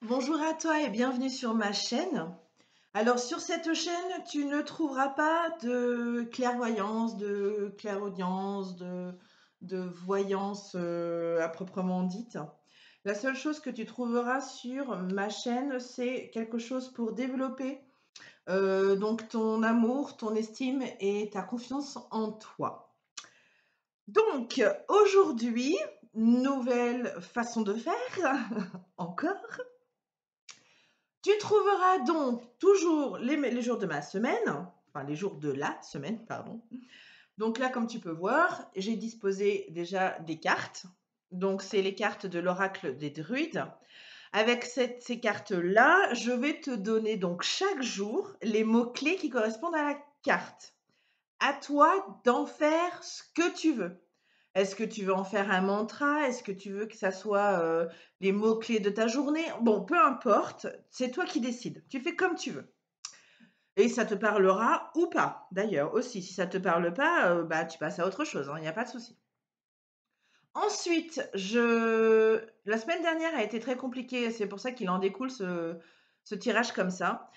Bonjour à toi et bienvenue sur ma chaîne. Alors sur cette chaîne, tu ne trouveras pas de clairvoyance, de clairaudience, de voyance à proprement dite. La seule chose que tu trouveras sur ma chaîne, c'est quelque chose pour développer donc ton amour, ton estime et ta confiance en toi. Donc aujourd'hui, nouvelle façon de faire, encore. Tu trouveras donc toujours les jours de ma semaine, enfin les jours de la semaine, pardon. Donc là, comme tu peux voir, j'ai disposé déjà des cartes. Donc c'est les cartes de l'oracle des druides. Avec ces cartes-là, je vais te donner donc chaque jour les mots-clés qui correspondent à la carte. À toi d'en faire ce que tu veux. Est-ce que tu veux en faire un mantra? Est-ce que tu veux que ça soit, les mots-clés de ta journée? Bon, peu importe, c'est toi qui décides. Tu fais comme tu veux et ça te parlera ou pas, d'ailleurs aussi. Si ça te parle pas, bah, tu passes à autre chose, hein, il y a pas de souci. Ensuite, la semaine dernière a été très compliquée, c'est pour ça qu'il en découle ce tirage comme ça.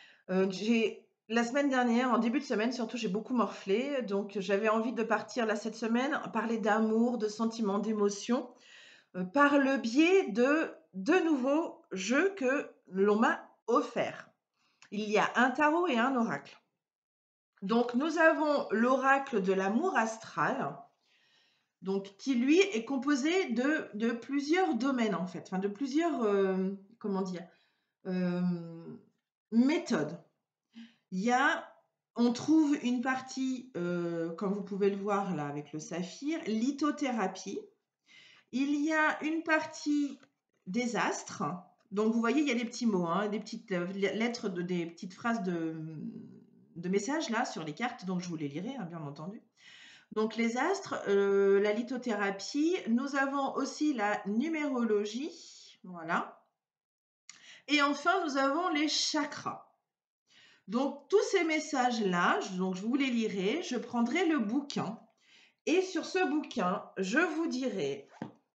La semaine dernière, en début de semaine surtout, j'ai beaucoup morflé, donc j'avais envie de partir là cette semaine, parler d'amour, de sentiments, d'émotions, par le biais de nouveaux jeux que l'on m'a offerts. Il y a un tarot et un oracle. Donc nous avons l'oracle de l'amour astral, donc qui lui est composé de plusieurs domaines en fait, enfin de plusieurs, comment dire, méthodes. Il y a On trouve une partie, comme vous pouvez le voir là avec le saphir, lithothérapie. Il y a une partie des astres. Donc vous voyez, il y a des petits mots, hein, des petites lettres, des petites phrases de messages là sur les cartes, donc je vous les lirai, hein, bien entendu. Donc les astres, la lithothérapie, nous avons aussi la numérologie, voilà. Et enfin, nous avons les chakras. Donc tous ces messages-là, donc je vous les lirai, je prendrai le bouquin et sur ce bouquin, je vous dirai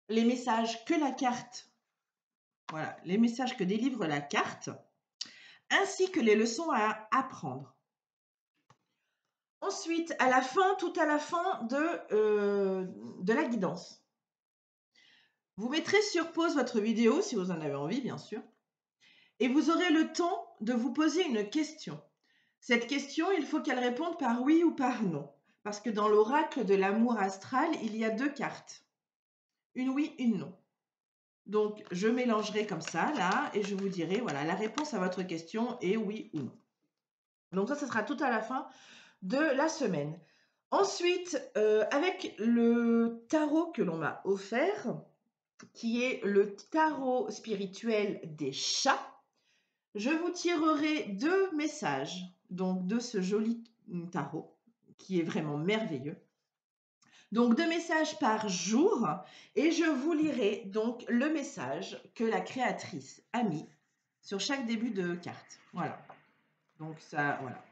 les messages que la carte, voilà, les messages que délivre la carte, ainsi que les leçons à apprendre. Ensuite, à la fin, tout à la fin de la guidance, vous mettrez sur pause votre vidéo si vous en avez envie, bien sûr, et vous aurez le temps de vous poser une question. Cette question, il faut qu'elle réponde par oui ou par non, parce que dans l'oracle de l'amour astral, il y a deux cartes, une oui, une non. Donc, je mélangerai comme ça, là, et je vous dirai, voilà, la réponse à votre question est oui ou non. Donc ça sera tout à la fin de la semaine. Ensuite, avec le tarot que l'on m'a offert, qui est le tarot spirituel des chats, je vous tirerai deux messages donc de ce joli tarot qui est vraiment merveilleux. Donc deux messages par jour et je vous lirai donc le message que la créatrice a mis sur chaque début de carte. Voilà. Donc ça, voilà.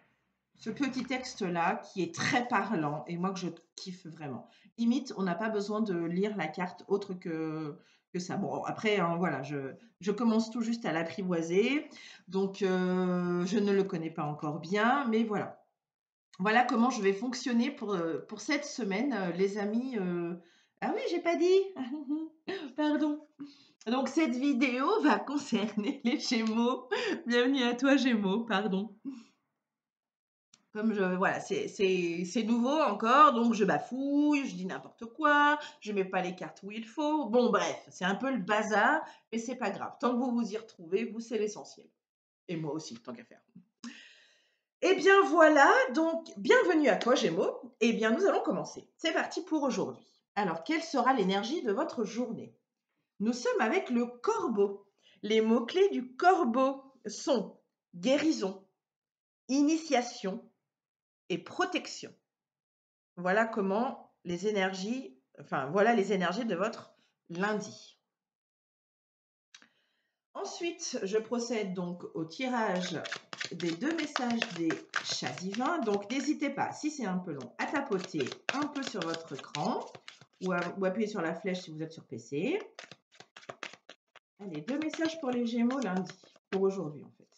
Ce petit texte-là qui est très parlant et moi que je kiffe vraiment. Limite, on n'a pas besoin de lire la carte autre que ça. Bon, après, hein, voilà, je commence tout juste à l'apprivoiser, donc je ne le connais pas encore bien, mais voilà. Voilà comment je vais fonctionner pour cette semaine, les amis. Ah oui, j'ai pas dit. Pardon. Donc cette vidéo va concerner les Gémeaux. Bienvenue à toi Gémeaux, pardon. Comme voilà, c'est nouveau encore, donc je bafouille, je dis n'importe quoi, je mets pas les cartes où il faut. Bon, bref, c'est un peu le bazar, mais c'est pas grave. Tant que vous vous y retrouvez, vous, c'est l'essentiel. Et moi aussi, tant qu'à faire. Eh bien voilà, donc bienvenue à toi Gémeaux. Eh bien, nous allons commencer. C'est parti pour aujourd'hui. Alors, quelle sera l'énergie de votre journée? Nous sommes avec le corbeau. Les mots-clés du corbeau sont guérison, initiation et protection. Voilà comment les énergies, enfin voilà les énergies de votre lundi. Ensuite, je procède donc au tirage des deux messages des chats divins. Donc n'hésitez pas, si c'est un peu long, à tapoter un peu sur votre écran ou appuyer sur la flèche si vous êtes sur PC. Allez, 2 messages pour les Gémeaux lundi. Pour aujourd'hui, en fait.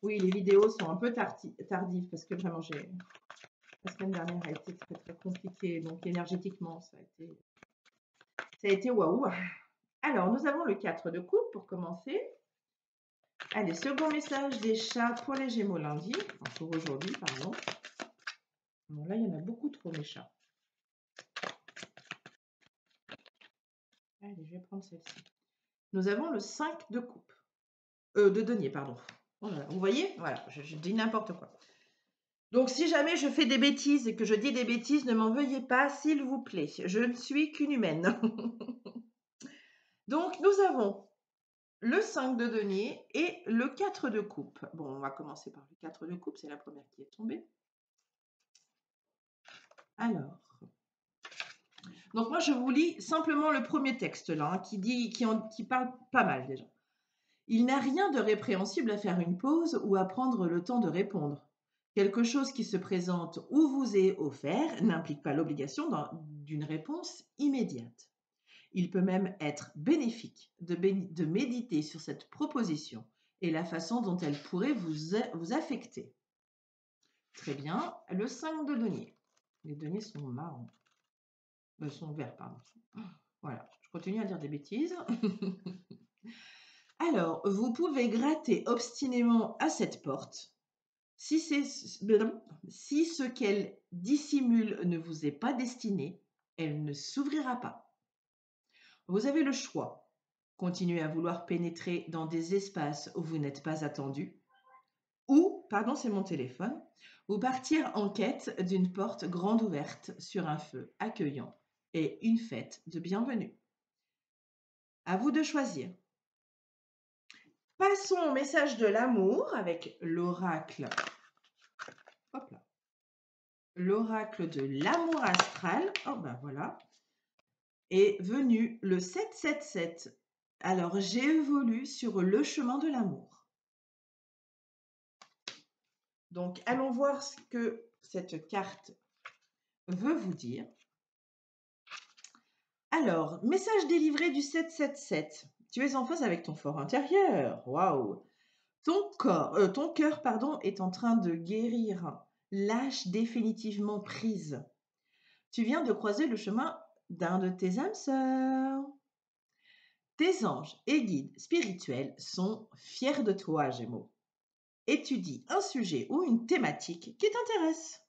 Oui, les vidéos sont un peu tardives parce que vraiment, la semaine dernière a été très, très compliquée. Donc, énergétiquement, ça a été waouh. Alors, nous avons le 4 de coupe pour commencer. Allez, second message des chats pour les Gémeaux lundi. Enfin, pour aujourd'hui, pardon. Bon, là, il y en a beaucoup trop, mes chats. Allez, je vais prendre celle-ci. Nous avons le 5 de coupe. De denier, pardon. Voilà, vous voyez? Voilà, je dis n'importe quoi. Donc, si jamais je fais des bêtises et que je dis des bêtises, ne m'en veuillez pas, s'il vous plaît. Je ne suis qu'une humaine. Donc, nous avons le 5 de denier et le 4 de coupe. Bon, on va commencer par le 4 de coupe, c'est la première qui est tombée. Alors, donc moi je vous lis simplement le premier texte là, hein, qui parle pas mal déjà. Il n'a rien de répréhensible à faire une pause ou à prendre le temps de répondre. Quelque chose qui se présente ou vous est offert n'implique pas l'obligation d'une réponse immédiate. Il peut même être bénéfique de méditer sur cette proposition et la façon dont elle pourrait vous affecter. Très bien. Le 5 de denier. Les deniers sont marrons. Sont verts, pardon. Voilà. Je continue à dire des bêtises. Alors, vous pouvez gratter obstinément à cette porte. Si ce qu'elle dissimule ne vous est pas destiné, elle ne s'ouvrira pas. Vous avez le choix. Continuez à vouloir pénétrer dans des espaces où vous n'êtes pas attendu, ou, pardon, c'est mon téléphone, ou partir en quête d'une porte grande ouverte sur un feu accueillant et une fête de bienvenue. À vous de choisir. Passons au message de l'amour avec l'oracle. Hop là. L'oracle de l'amour astral. Oh ben voilà. Est venu le 777. Alors j'évolue sur le chemin de l'amour. Donc allons voir ce que cette carte veut vous dire. Alors, message délivré du 777. Tu es en phase avec ton fort intérieur. Waouh! Ton cœur, pardon, est en train de guérir. Lâche définitivement prise. Tu viens de croiser le chemin d'un de tes âmes sœurs. Tes anges et guides spirituels sont fiers de toi, Gémeaux. Étudie un sujet ou une thématique qui t'intéresse.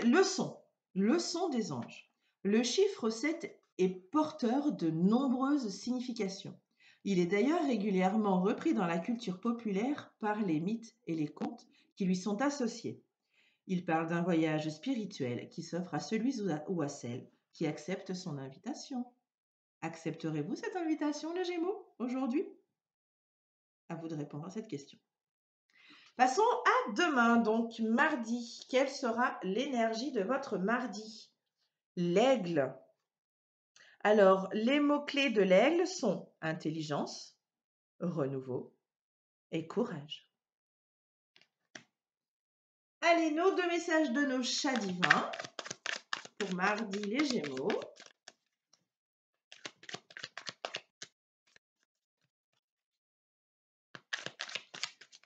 Leçon des anges. Le chiffre 7 est porteur de nombreuses significations. Il est d'ailleurs régulièrement repris dans la culture populaire par les mythes et les contes qui lui sont associés. Il parle d'un voyage spirituel qui s'offre à celui ou à celle qui accepte son invitation. Accepterez-vous cette invitation, les Gémeaux, aujourd'hui? À vous de répondre à cette question. Passons à demain, donc mardi. Quelle sera l'énergie de votre mardi? L'aigle. Alors, les mots-clés de l'aigle sont intelligence, renouveau et courage. Allez, nos 2 messages de nos chats divins pour mardi les Gémeaux.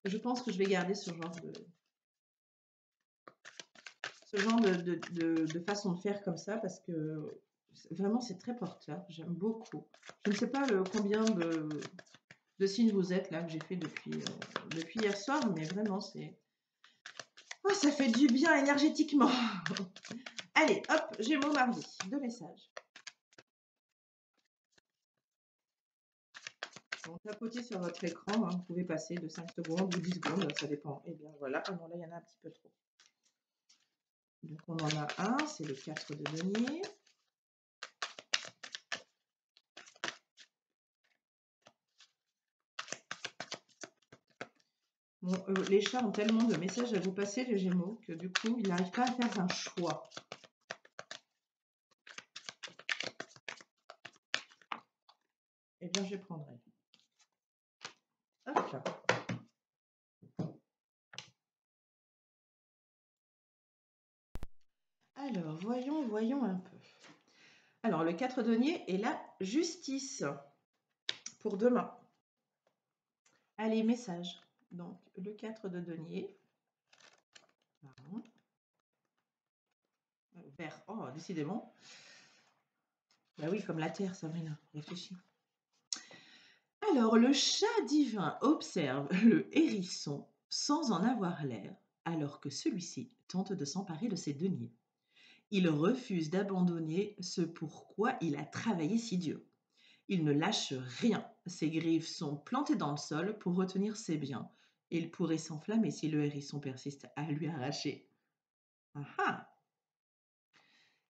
Je pense que je vais garder ce genre de façon de faire comme ça parce que vraiment c'est très porteur. J'aime beaucoup. Je ne sais pas combien de signes vous êtes là que j'ai fait depuis hier soir, mais vraiment c'est... Oh, ça fait du bien énergétiquement. Allez, hop, Gémeaux mardi. 2 messages. Donc, tapotez sur votre écran, hein, vous pouvez passer de 5 secondes ou 10 secondes, ça dépend. Et bien voilà, ah non, là il y en a un petit peu trop. Donc on en a un, c'est le 4 de denier. Bon, les chats ont tellement de messages à vous passer, les Gémeaux, que du coup, ils n'arrivent pas à faire un choix. Eh bien, je prendrai. Hop là. Alors, voyons un peu. Alors, le 4 denier est la justice pour demain. Allez, message. Donc, le 4 de denier. Vert. Oh, décidément. Bah oui, comme la terre, Sabrina. Réfléchis. Alors, le chat divin observe le hérisson sans en avoir l'air, alors que celui-ci tente de s'emparer de ses deniers. Il refuse d'abandonner ce pourquoi il a travaillé si dur. Il ne lâche rien. Ses griffes sont plantées dans le sol pour retenir ses biens. Et il pourrait s'enflammer si le hérisson persiste à lui arracher. Ah ah!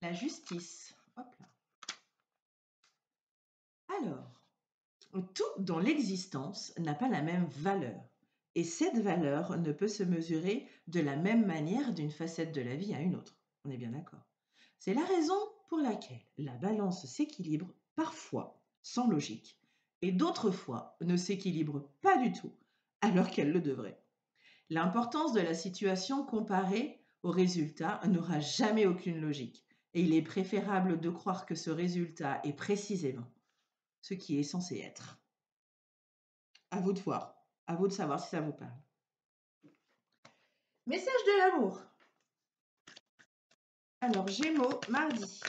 La justice. Hop là. Alors, tout dans l'existence n'a pas la même valeur. Et cette valeur ne peut se mesurer de la même manière d'une facette de la vie à une autre. On est bien d'accord. C'est la raison pour laquelle la balance s'équilibre parfois sans logique et d'autres fois ne s'équilibre pas du tout alors qu'elle le devrait. L'importance de la situation comparée au résultat n'aura jamais aucune logique et il est préférable de croire que ce résultat est précisément ce qui est censé être. À vous de voir, à vous de savoir si ça vous parle. Message de l'amour. Alors, Gémeaux, mardi.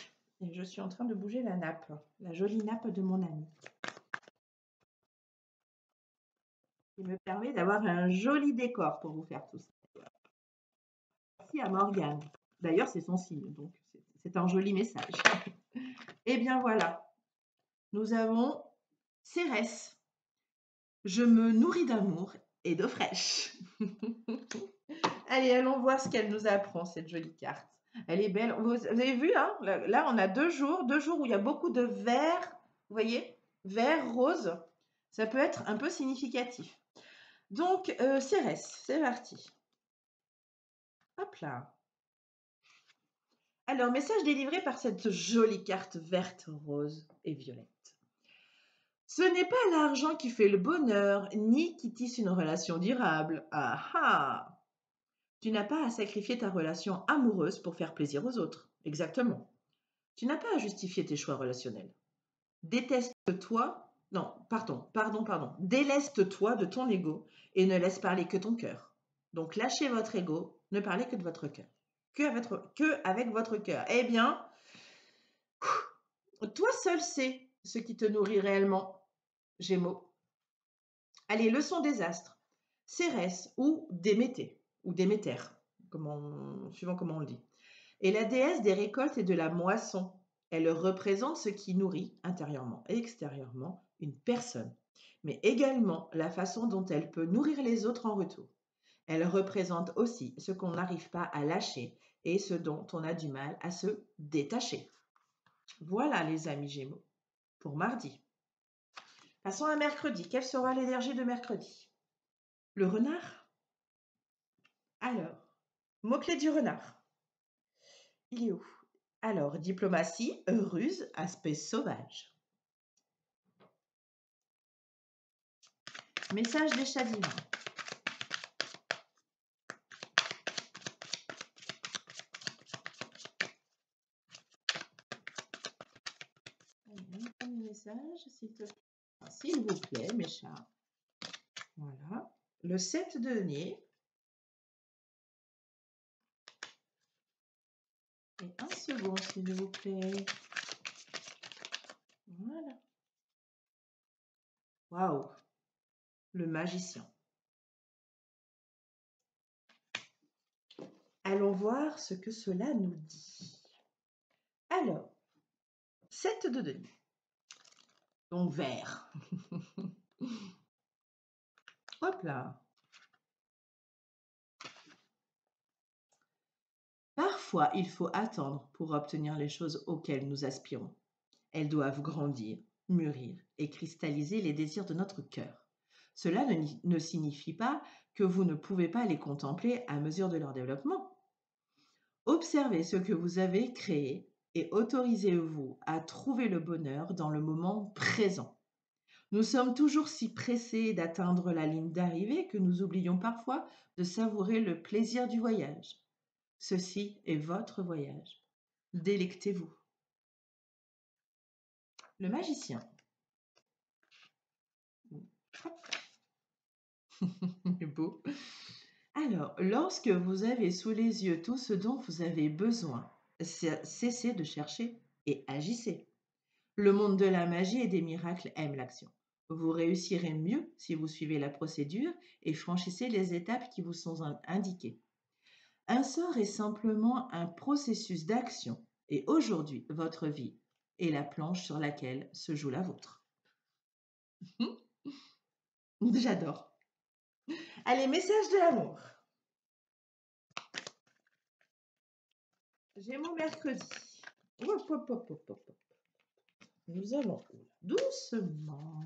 Et je suis en train de bouger la nappe, la jolie nappe de mon ami. Qui me permet d'avoir un joli décor pour vous faire tout ça. Merci à Morgane. D'ailleurs, c'est son signe, donc c'est un joli message. Et bien voilà, nous avons Cérès. Je me nourris d'amour et d'eau fraîche. Allez, allons voir ce qu'elle nous apprend, cette jolie carte. Elle est belle. Vous avez vu, hein, là, on a 2 jours où il y a beaucoup de vert. Vous voyez, vert, rose. Ça peut être un peu significatif. Donc, Cérès, c'est parti. Hop là. Alors, message délivré par cette jolie carte verte, rose et violette. Ce n'est pas l'argent qui fait le bonheur, ni qui tisse une relation durable. Ah ah! Tu n'as pas à sacrifier ta relation amoureuse pour faire plaisir aux autres. Exactement. Tu n'as pas à justifier tes choix relationnels. Déteste-toi. Non, pardon. Déleste-toi de ton ego et ne laisse parler que ton cœur. Donc, lâchez votre ego, ne parlez que de votre cœur. Que avec votre cœur. Eh bien, toi seul sais ce qui te nourrit réellement. Gémeaux. Allez, leçon des astres. Cérès ou Déméter, ou Déméter, suivant comment on le dit, est la déesse des récoltes et de la moisson. Elle représente ce qui nourrit intérieurement et extérieurement une personne, mais également la façon dont elle peut nourrir les autres en retour. Elle représente aussi ce qu'on n'arrive pas à lâcher et ce dont on a du mal à se détacher. Voilà les amis Gémeaux, pour mardi. Passons à mercredi. Quelle sera l'énergie de mercredi? Le renard? Alors, mot-clé du renard. Il est où? Alors, diplomatie, ruse, aspect sauvage. Message des chats divins. Un message, s'il vous plaît, mes chats. Voilà. Le 7 de denier. Et un second, s'il vous plaît. Voilà. Waouh. Le magicien. Allons voir ce que cela nous dit. Alors, 7 de denier. Donc, vert. Hop là. Parfois, il faut attendre pour obtenir les choses auxquelles nous aspirons. Elles doivent grandir, mûrir et cristalliser les désirs de notre cœur. Cela ne signifie pas que vous ne pouvez pas les contempler à mesure de leur développement. Observez ce que vous avez créé et autorisez-vous à trouver le bonheur dans le moment présent. Nous sommes toujours si pressés d'atteindre la ligne d'arrivée que nous oublions parfois de savourer le plaisir du voyage. Ceci est votre voyage. Délectez-vous. Le magicien. C'est beau. Alors, lorsque vous avez sous les yeux tout ce dont vous avez besoin, cessez de chercher et agissez. Le monde de la magie et des miracles aime l'action. Vous réussirez mieux si vous suivez la procédure et franchissez les étapes qui vous sont indiquées. Un sort est simplement un processus d'action et aujourd'hui, votre vie est la planche sur laquelle se joue la vôtre. J'adore. Allez, message de l'amour. Gémeaux mercredi. Hop, hop, hop, hop, hop. Nous allons doucement.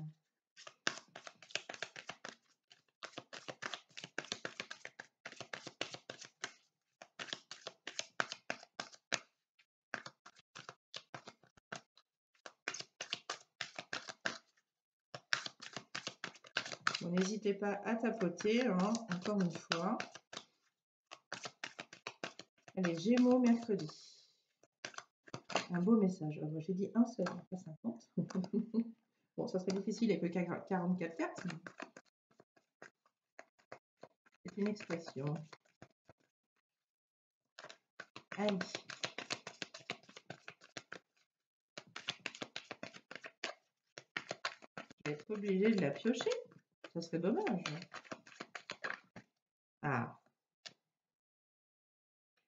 Bon, n'hésitez pas à tapoter, hein, encore une fois. Allez, Gémeaux mercredi. Un beau message. Oh, j'ai dit un seul, pas 50. Bon, ça serait difficile avec 44 cartes. C'est une expression. Allez. Je vais être obligée de la piocher. Ça serait dommage. Ah.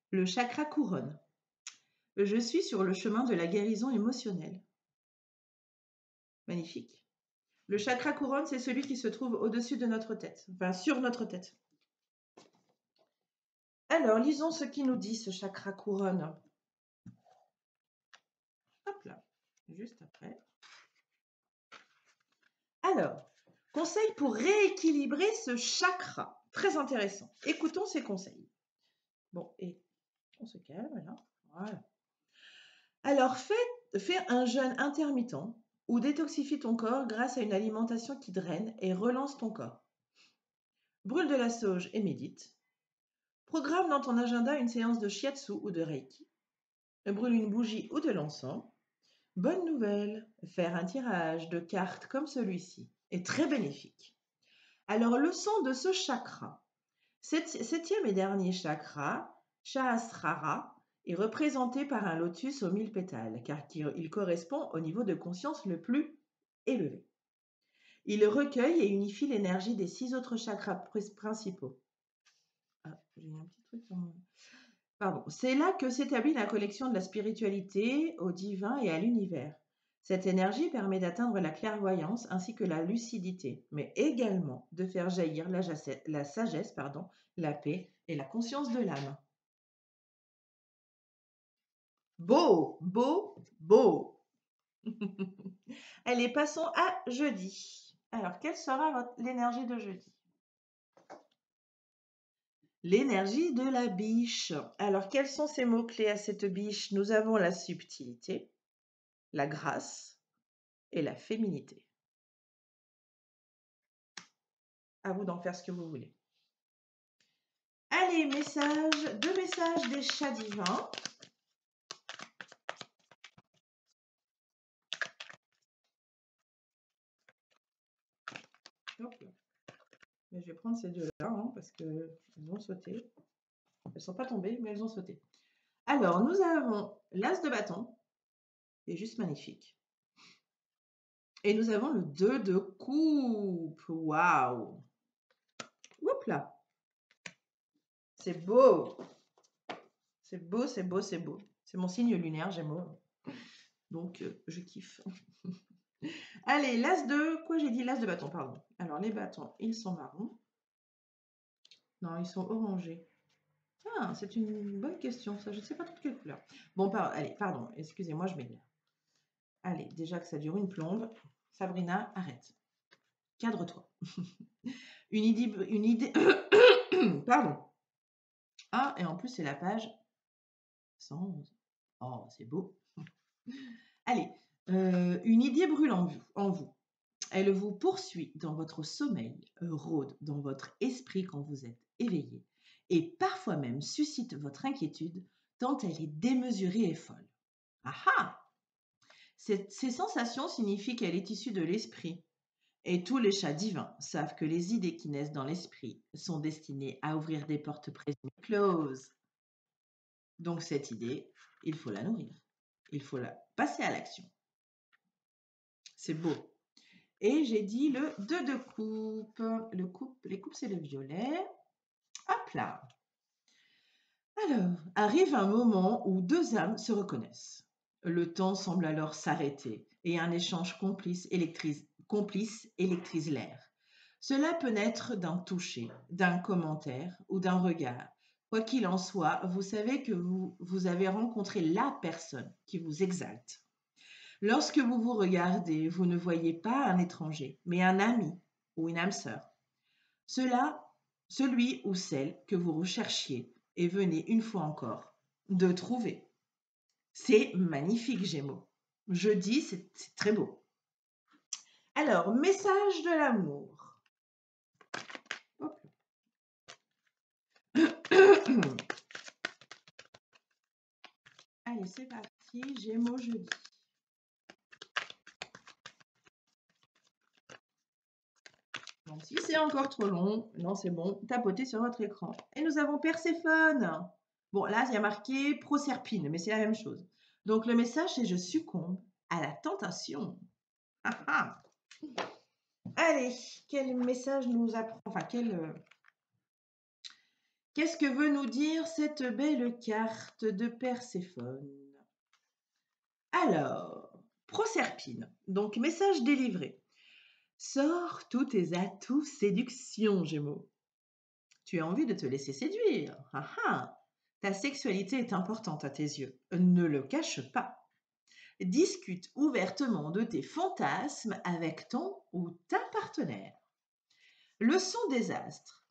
Le chakra couronne. Je suis sur le chemin de la guérison émotionnelle. Magnifique. Le chakra couronne, c'est celui qui se trouve au-dessus de notre tête, enfin sur notre tête. Alors, lisons ce qui nous dit ce chakra couronne. Hop là, juste après. Alors, conseil pour rééquilibrer ce chakra. Très intéressant. Écoutons ces conseils. Bon, et on se calme là. Voilà. Alors, fais un jeûne intermittent ou détoxifie ton corps grâce à une alimentation qui draine et relance ton corps. Brûle de la sauge et médite. Programme dans ton agenda une séance de shiatsu ou de reiki. Brûle une bougie ou de l'encens. Bonne nouvelle, faire un tirage de cartes comme celui-ci est très bénéfique. Alors, le son de ce chakra, septième et dernier chakra, Sahasrara, est représenté par un lotus aux 1000 pétales, car il correspond au niveau de conscience le plus élevé. Il recueille et unifie l'énergie des 6 autres chakras principaux. Ah, j'ai un petit truc dans... Pardon. C'est là que s'établit la connexion de la spiritualité au divin et à l'univers. Cette énergie permet d'atteindre la clairvoyance ainsi que la lucidité, mais également de faire jaillir la sagesse, la paix et la conscience de l'âme. Beau, beau, beau. Allez, passons à jeudi. Alors, quelle sera l'énergie de jeudi? L'énergie de la biche. Alors, quels sont ces mots-clés à cette biche? Nous avons la subtilité, la grâce et la féminité. À vous d'en faire ce que vous voulez. Allez, deux messages des chats divins. Hop là. Mais je vais prendre ces deux-là, hein, parce qu'elles ont sauté. Elles ne sont pas tombées, mais elles ont sauté. Alors, nous avons l'as de bâton, qui est juste magnifique. Et nous avons le 2 de coupe. Waouh! Hop là! C'est beau! C'est beau, c'est beau, c'est beau. C'est mon signe lunaire, Gémeaux. Donc, je kiffe. Allez, l'as de... Quoi j'ai dit? L'as de bâton, pardon. Alors, les bâtons, ils sont marrons. Non, ils sont orangés. Ah, c'est une bonne question, ça. Je ne sais pas de quelle couleur. Bon, allez, pardon. Excusez-moi, je m'égare. Allez, déjà que ça dure une plombe. Sabrina, arrête. Cadre-toi. Une idée... Pardon. Ah, et en plus, c'est la page 111. Oh, c'est beau. Allez, une idée brûle en vous. Elle vous poursuit dans votre sommeil, rôde dans votre esprit quand vous êtes éveillé, et parfois même suscite votre inquiétude tant elle est démesurée et folle. Ah ah! Ces sensations signifient qu'elle est issue de l'esprit. Et tous les chats divins savent que les idées qui naissent dans l'esprit sont destinées à ouvrir des portes présumées closes. Donc cette idée, il faut la nourrir. Il faut la passer à l'action. C'est beau. Et j'ai dit le 2 de coupe. Les coupes, c'est le violet. Hop là. Alors, arrive un moment où deux âmes se reconnaissent. Le temps semble alors s'arrêter et un échange complice électrise l'air. Cela peut naître d'un toucher, d'un commentaire ou d'un regard. Quoi qu'il en soit, vous savez que vous avez rencontré la personne qui vous exalte. Lorsque vous vous regardez, vous ne voyez pas un étranger, mais un ami ou une âme sœur. Celui ou celle que vous recherchiez et venez une fois encore de trouver. C'est magnifique, Gémeaux. Je dis, c'est très beau. Alors, message de l'amour. Allez, c'est parti, Gémeaux jeudi. Donc, si c'est encore trop long, non, c'est bon, tapotez sur votre écran. Et nous avons Perséphone. Bon, là, il y a marqué Proserpine, mais c'est la même chose. Donc, le message, c'est « Je succombe à la tentation ». Ah ah. Allez, quel message nous apprend, enfin, qu'est-ce que veut nous dire cette belle carte de Perséphone? Alors, Proserpine, donc message délivré. Sors tous tes atouts séduction, Gémeaux. Tu as envie de te laisser séduire. Ah ah. Ta sexualité est importante à tes yeux. Ne le cache pas. Discute ouvertement de tes fantasmes avec ton ou ta partenaire. Leçon des astres.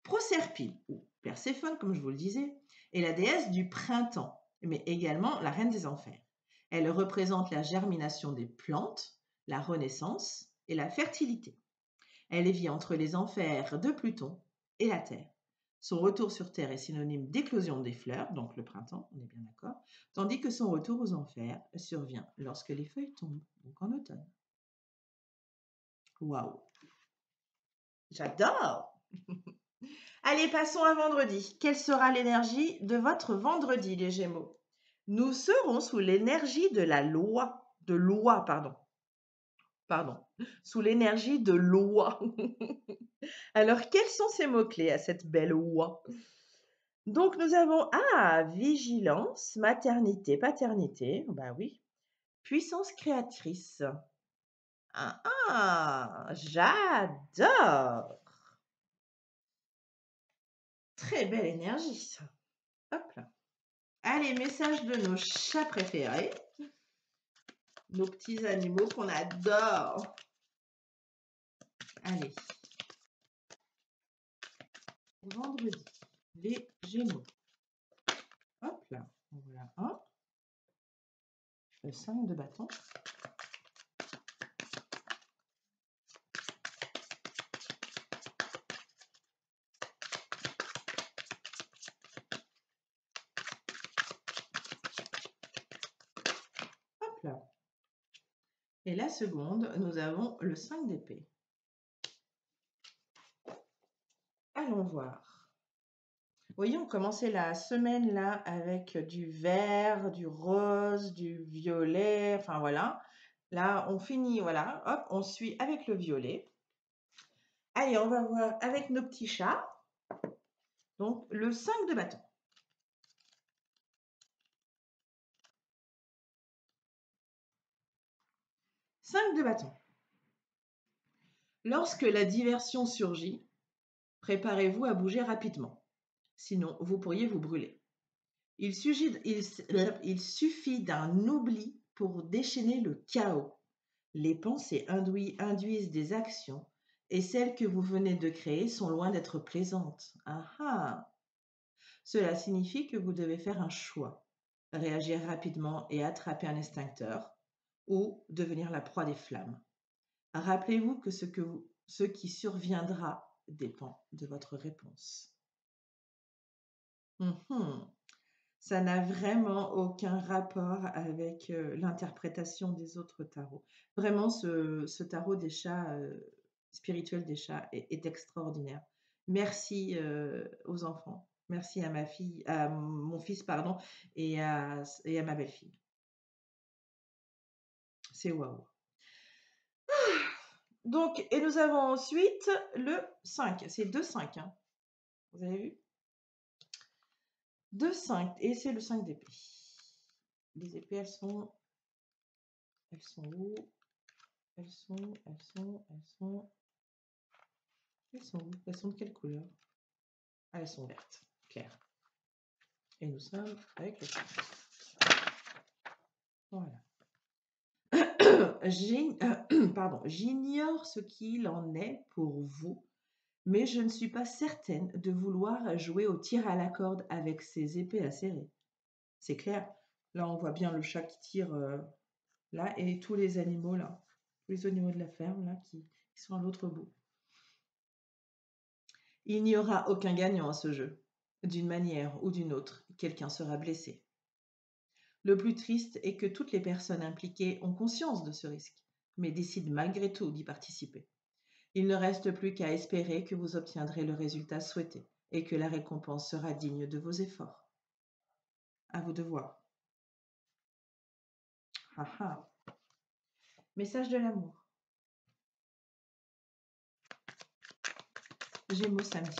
Proserpine, ou Perséphone comme je vous le disais, est la déesse du printemps, mais également la reine des enfers. Elle représente la germination des plantes, la renaissance et la fertilité. Elle vit entre les enfers de Pluton et la Terre. Son retour sur Terre est synonyme d'éclosion des fleurs, donc le printemps, on est bien d'accord, tandis que son retour aux enfers survient lorsque les feuilles tombent, donc en automne. Waouh! J'adore! Allez, passons à vendredi. Quelle sera l'énergie de votre vendredi, les Gémeaux? Nous serons sous l'énergie de la loi, sous l'énergie de loi. Alors, quels sont ces mots-clés à cette belle loi? Donc, nous avons vigilance, maternité, paternité, bah oui, puissance créatrice. J'adore! Très belle énergie, ça. Hop là. Allez, message de nos chats préférés, nos petits animaux qu'on adore. Allez. Vendredi, les Gémeaux. Hop là, voilà un. Le 5 de bâton. Hop là. Et la seconde, nous avons le 5 d'épée. Allons voir. Vous voyez, on commençait la semaine là avec du vert, du rose, du violet, enfin voilà. Là, on finit, voilà, hop, on suit avec le violet. Allez, on va voir avec nos petits chats. Donc, le 5 de bâton. Cinq de bâton. Lorsque la diversion surgit, préparez-vous à bouger rapidement. Sinon, vous pourriez vous brûler. Il suffit d'un oubli pour déchaîner le chaos. Les pensées induisent des actions et celles que vous venez de créer sont loin d'être plaisantes. Cela signifie que vous devez faire un choix, réagir rapidement et attraper un extincteur ou devenir la proie des flammes. Rappelez-vous que ce qui surviendra dépend de votre réponse. Ça n'a vraiment aucun rapport avec l'interprétation des autres tarots. Vraiment, ce tarot des chats, spirituel des chats, est extraordinaire. Merci aux enfants. Merci à mon fils, pardon, et à ma belle-fille. C'est waouh. Donc, et nous avons ensuite le 5. C'est 2-5. Hein. Vous avez vu? 2-5. Et c'est le 5 d'épée. Les épées, elles sont où? Elles sont, où Elles sont de quelle couleur? Ah, elles sont vertes, claires. Et nous sommes avec le 5. Voilà. J'ignore ce qu'il en est pour vous, mais je ne suis pas certaine de vouloir jouer au tir à la corde avec ces épées acérées. C'est clair. Là, on voit bien le chat qui tire là et tous les animaux là, tous les animaux de la ferme là qui sont à l'autre bout. Il n'y aura aucun gagnant à ce jeu. D'une manière ou d'une autre, quelqu'un sera blessé. Le plus triste est que toutes les personnes impliquées ont conscience de ce risque, mais décident malgré tout d'y participer. Il ne reste plus qu'à espérer que vous obtiendrez le résultat souhaité et que la récompense sera digne de vos efforts. À vous de voir. Ah. Message de l'amour. Gémeaux samedi.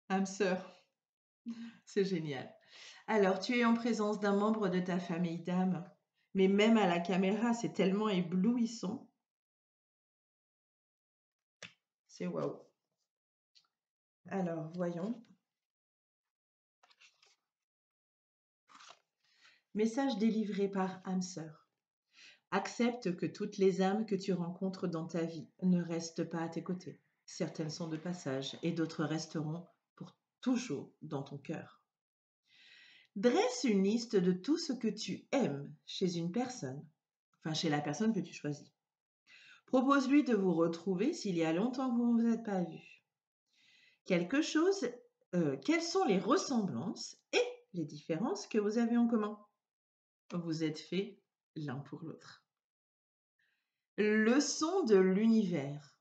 Âme sœur. C'est génial. Alors, tu es en présence d'un membre de ta famille d'âme, mais même à la caméra, c'est tellement éblouissant. C'est waouh. Alors, voyons. Message délivré par âme sœur. Accepte que toutes les âmes que tu rencontres dans ta vie ne restent pas à tes côtés. Certaines sont de passage et d'autres resteront pour toujours dans ton cœur. Dresse une liste de tout ce que tu aimes chez une personne, enfin chez la personne que tu choisis. Propose-lui de vous retrouver s'il y a longtemps que vous ne vous êtes pas vus. Quelles sont les ressemblances et les différences que vous avez en commun? Vous êtes faits l'un pour l'autre. Leçon de l'univers.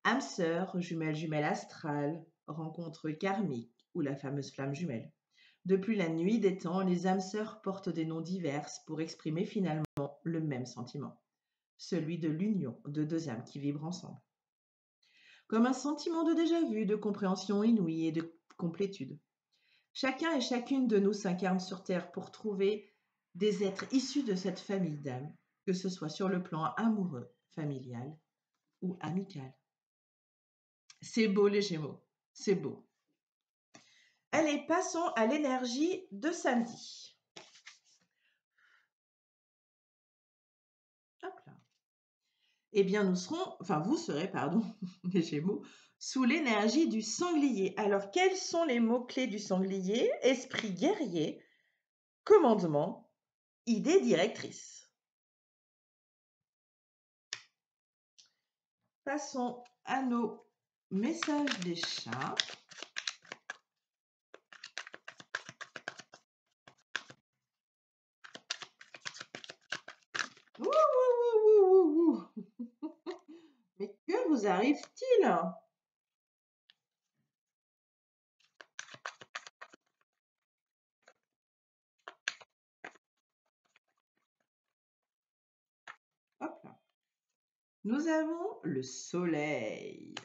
Âme sœur, jumelle astrale, rencontre karmique ou la fameuse flamme jumelle. Depuis la nuit des temps, les âmes sœurs portent des noms divers pour exprimer finalement le même sentiment, celui de l'union de deux âmes qui vibrent ensemble. Comme un sentiment de déjà-vu, de compréhension inouïe et de complétude. Chacun et chacune de nous s'incarne sur Terre pour trouver des êtres issus de cette famille d'âmes, que ce soit sur le plan amoureux, familial ou amical. C'est beau les Gémeaux, c'est beau. Allez, passons à l'énergie de samedi. Hop là. Eh bien, vous serez, les Gémeaux, sous l'énergie du sanglier. Alors, quels sont les mots-clés du sanglier? Esprit guerrier, commandement, idée directrice. Passons à nos messages des chats. Mais que vous arrive-t-il? Hop là. Nous avons le soleil.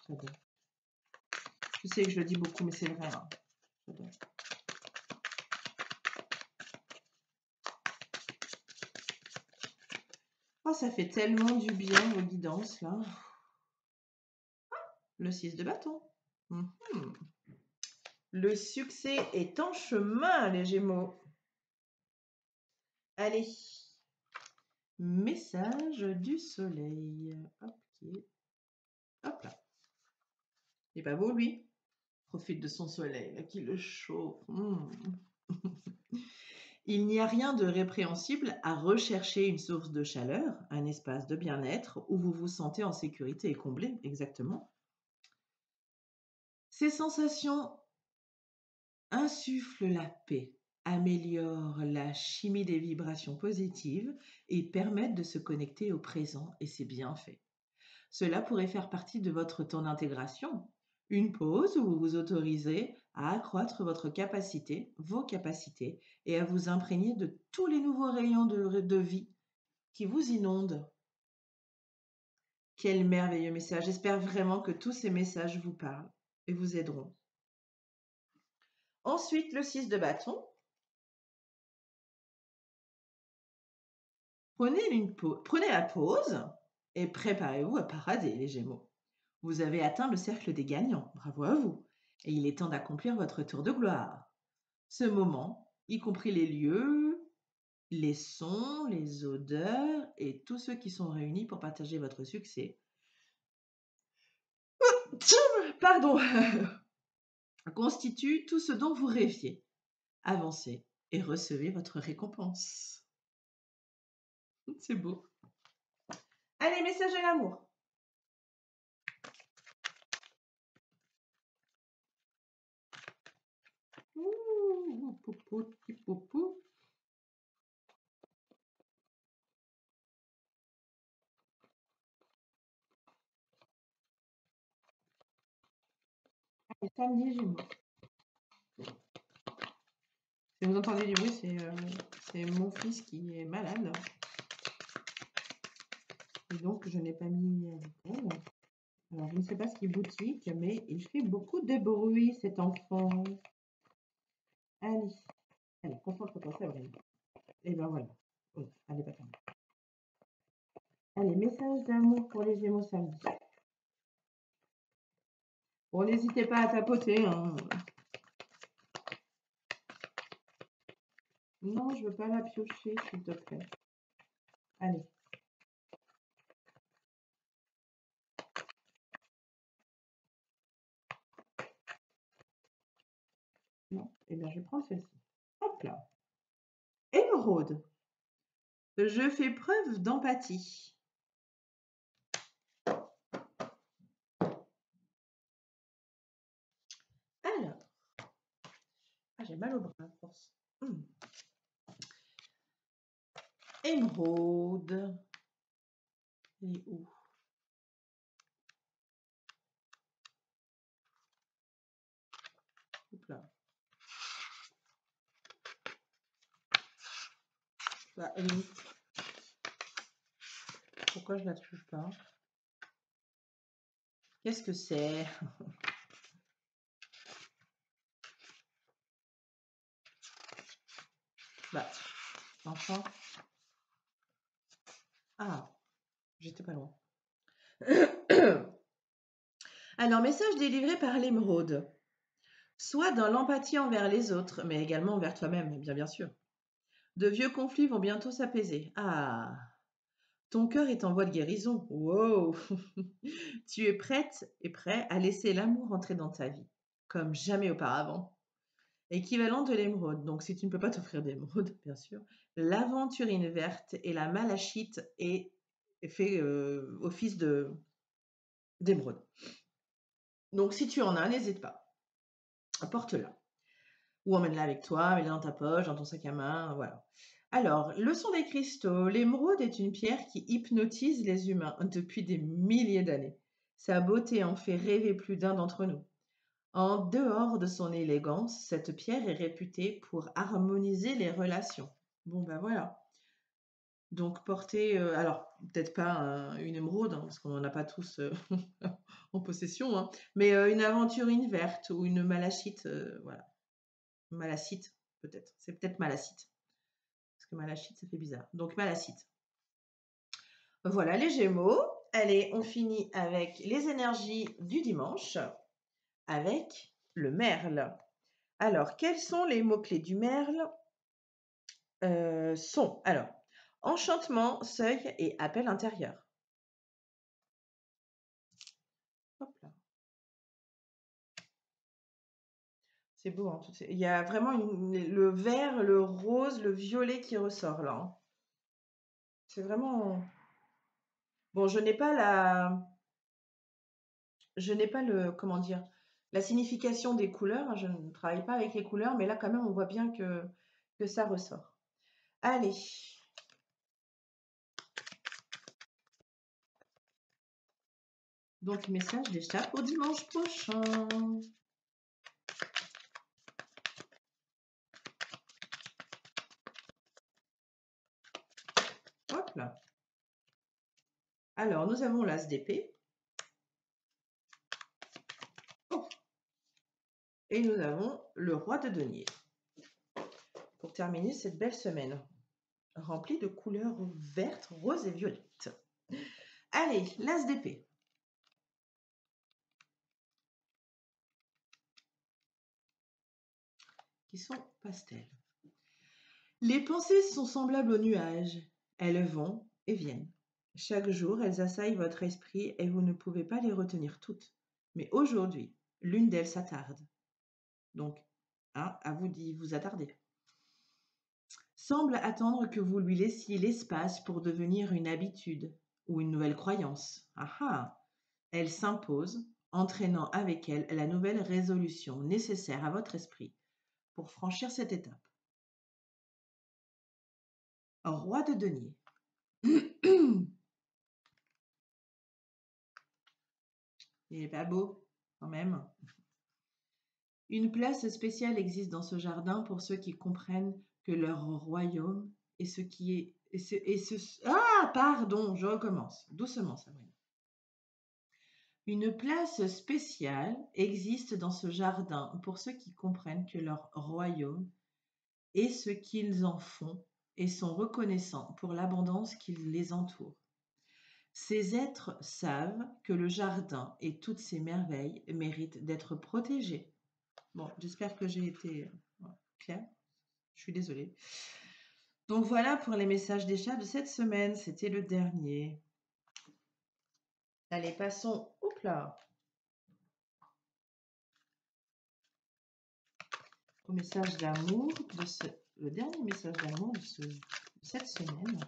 J'adore. Je sais que je le dis beaucoup, mais c'est vrai. Hein. J'adore. Oh, ça fait tellement du bien vos guidances là. Le 6 de bâton. Le succès est en chemin, les Gémeaux. Allez. message du soleil. Hop, hop là. Il est pas beau, lui? Profite de son soleil, là, qui le chauffe. Il n'y a rien de répréhensible à rechercher une source de chaleur, un espace de bien-être où vous vous sentez en sécurité et comblé, exactement. Ces sensations insufflent la paix, améliorent la chimie des vibrations positives et permettent de se connecter au présent et ses bienfaits. Cela pourrait faire partie de votre temps d'intégration, une pause où vous vous autorisez à accroître votre capacité, vos capacités, et à vous imprégner de tous les nouveaux rayons de vie qui vous inondent. Quel merveilleux message! J'espère vraiment que tous ces messages vous parlent et vous aideront. Ensuite, le 6 de bâton. Prenez la pause et préparez-vous à parader, les Gémeaux. Vous avez atteint le cercle des gagnants, bravo à vous, et il est temps d'accomplir votre tour de gloire. Ce moment, y compris les lieux, les sons, les odeurs et tous ceux qui sont réunis pour partager votre succès. Pardon, constitue tout ce dont vous rêviez. Avancez et recevez votre récompense. C'est beau. Allez, message de l'amour. Allez, samedi, Gémeaux. Si vous entendez du bruit, c'est mon fils qui est malade. Et donc, je n'ai pas mis l'école. Alors, je ne sais pas ce qu'il boutique, mais il fait beaucoup de bruit, cet enfant. Allez, concentre-toi, Sabrina. Et ben voilà. Oh, allez, pas fermée. Allez, message d'amour pour les Gémeaux samedi. Bon, n'hésitez pas à tapoter. Hein. Non, je veux pas la piocher, s'il te plaît. Allez. Non, eh bien, je vais prendre celle-ci. Hop là. Émeraude. Je fais preuve d'empathie. Alors. Ah, j'ai mal au bras, à force. Émeraude. Elle est où? Hop là. Bah, elle est où? Pourquoi je la trouve pas? Qu'est-ce que c'est? Bah, enfin. Ah, j'étais pas loin. Alors, message délivré par l'émeraude. Sois dans l'empathie envers les autres, mais également envers toi-même, bien sûr. De vieux conflits vont bientôt s'apaiser. Ah, ton cœur est en voie de guérison. Wow. Tu es prête et prêt à laisser l'amour entrer dans ta vie, comme jamais auparavant. Équivalent de l'émeraude. Donc, si tu ne peux pas t'offrir d'émeraude, bien sûr, l'aventurine verte et la malachite fait office d'émeraude. Donc, si tu en as, n'hésite pas. Apporte-la. Ou emmène-la avec toi, mets-la dans ta poche, dans ton sac à main, voilà. Alors, le son des cristaux. L'émeraude est une pierre qui hypnotise les humains depuis des milliers d'années. Sa beauté en fait rêver plus d'un d'entre nous. En dehors de son élégance, cette pierre est réputée pour harmoniser les relations. Bon, ben voilà. Donc, porter, alors, peut-être pas une émeraude, hein, parce qu'on n'en a pas tous en possession, hein, mais une aventurine verte ou une malachite, voilà. Malachite, peut-être. C'est peut-être malachite. Parce que malachite, ça fait bizarre. Donc, malachite. Voilà les Gémeaux. Allez, on finit avec les énergies du dimanche avec le merle. Alors, quels sont les mots-clés du merle? Alors, Enchantement, seuil et appel intérieur. Hop là. C'est beau, hein, il y a vraiment le vert, le rose, le violet qui ressort là, hein. C'est vraiment... Bon, je n'ai pas comment dire, la signification des couleurs, hein, je ne travaille pas avec les couleurs, mais là quand même on voit bien que ça ressort. Allez. Donc, message d'échappe au dimanche prochain. Hop là. Alors, nous avons l'as d'épée. Oh. Et nous avons le roi de denier. Pour terminer cette belle semaine remplie de couleurs vertes, roses et violettes. Allez, l'as d'épée. Qui sont pastels. Les pensées sont semblables aux nuages. Elles vont et viennent. Chaque jour, elles assaillent votre esprit et vous ne pouvez pas les retenir toutes. Mais aujourd'hui, l'une d'elles s'attarde. Donc, hein, à vous d'y vous attarder. Semble attendre que vous lui laissiez l'espace pour devenir une habitude ou une nouvelle croyance. Ah ah! Elle s'impose, entraînant avec elle la nouvelle résolution nécessaire à votre esprit pour franchir cette étape. Roi de denier. Il est pas beau, quand même. Une place spéciale existe dans ce jardin pour ceux qui comprennent que leur royaume est ce qui est... Ah, pardon, je recommence. Doucement, Sabrina. Une place spéciale existe dans ce jardin pour ceux qui comprennent que leur royaume est ce qu'ils en font et sont reconnaissants pour l'abondance qui les entoure. Ces êtres savent que le jardin et toutes ses merveilles méritent d'être protégés. Bon, j'espère que j'ai été claire. Je suis désolée. Donc voilà pour les messages des chats de cette semaine. C'était le dernier. Allez, passons au message d'amour, le dernier message d'amour de cette semaine.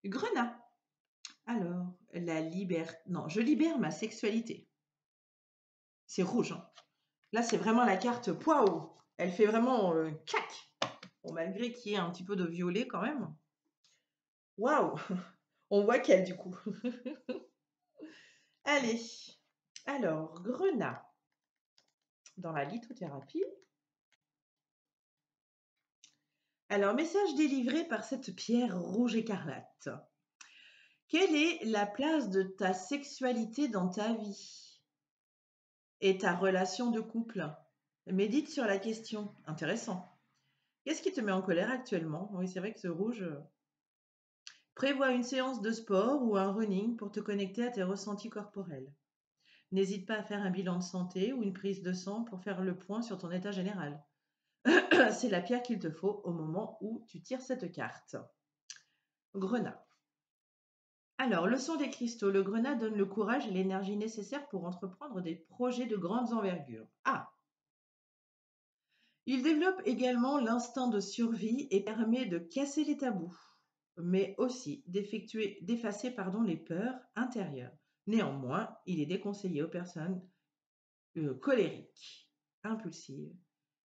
Grenat. Alors, je libère ma sexualité. C'est rouge, hein. Là, c'est vraiment la carte poids. Elle fait vraiment clac. Bon, malgré qu'il y ait un petit peu de violet quand même. Waouh. On voit qu'elle du coup. Allez. Alors, grenat. Dans la lithothérapie. Alors, message délivré par cette pierre rouge écarlate. Quelle est la place de ta sexualité dans ta vie et ta relation de couple? Médite sur la question. Intéressant. Qu'est-ce qui te met en colère actuellement? Oui, c'est vrai que ce rouge... Prévois une séance de sport ou un running pour te connecter à tes ressentis corporels. N'hésite pas à faire un bilan de santé ou une prise de sang pour faire le point sur ton état général. C'est la pierre qu'il te faut au moment où tu tires cette carte. Grenat. Alors, leçon des cristaux. Le grenat donne le courage et l'énergie nécessaires pour entreprendre des projets de grandes envergures. Ah! Il développe également l'instinct de survie et permet de casser les tabous, mais aussi d'effacer les peurs intérieures. Néanmoins, il est déconseillé aux personnes colériques, impulsives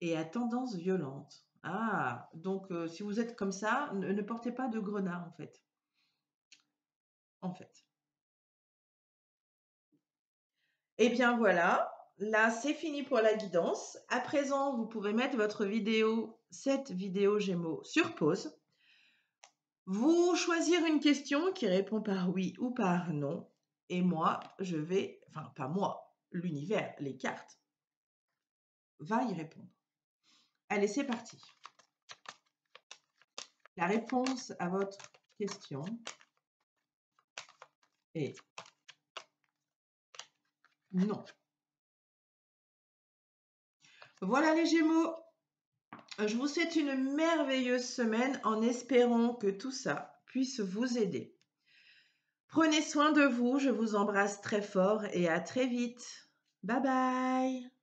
et à tendance violente. Ah, donc si vous êtes comme ça, ne portez pas de grenat en fait. Eh bien voilà, là c'est fini pour la guidance. À présent, vous pouvez mettre cette vidéo Gémeaux sur pause. Vous choisir une question qui répond par oui ou par non. Et moi, pas moi, l'univers, les cartes, va y répondre. Allez, c'est parti. La réponse à votre question et non. Voilà les Gémeaux. Je vous souhaite une merveilleuse semaine en espérant que tout ça puisse vous aider. Prenez soin de vous, je vous embrasse très fort et à très vite. Bye bye.